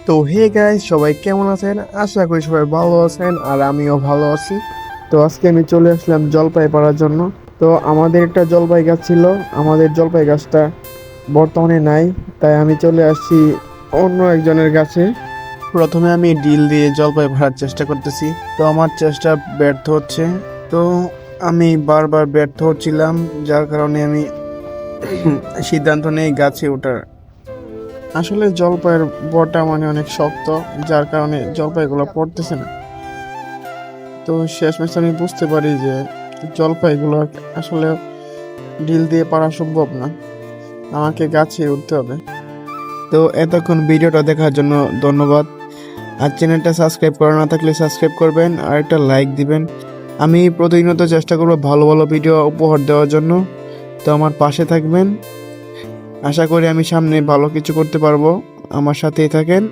তো hey guys, সবাই কেমন আছেন? আশা করি সবাই ভালো আছেন আর আমিও ভালো আছি। তো আজকে আমি চলে আসলাম জলপাই পাড়ার জন্য। তো আমাদের একটা জলপাই গাছ ছিল, আমাদের জলপাই গাছটা বর্তমানে নাই, তাই আমি চলে আসছি অন্য একজনের কাছে। প্রথমে আমি ডিল দিয়ে জলপাই ভরার চেষ্টা করতেছি, তো আমার চেষ্টা ব্যর্থ হচ্ছে। তো আমি বারবার ব্যর্থ হচ্ছিলাম, যার কারণে আমি সিদ্ধান্ত নেই গাছে ওঠার। আসলে জলপাইয়ের বটা মানে অনেক শক্ত, যার কারণে জলপাইগুলো পড়তেছে না। তো শেষমেশ আমি বুঝতে পারি যে জলপাইগুলো আসলে ডিল দিয়ে পারা সম্ভব না, আমাকে গাছে উঠতে হবে। তো এতক্ষণ ভিডিওটা দেখার জন্য ধন্যবাদ। আর চ্যানেলটা সাবস্ক্রাইব করা না থাকলে সাবস্ক্রাইব করবেন আর একটা লাইক দিবেন। আমি প্রতিনিয়ত চেষ্টা করব ভালো ভালো ভিডিও উপহার দেওয়ার জন্য। তো আমার পাশে থাকবেন, আশা করি আমি সামনে ভালো কিছু করতে পারবো। আমার সাথেই থাকেন।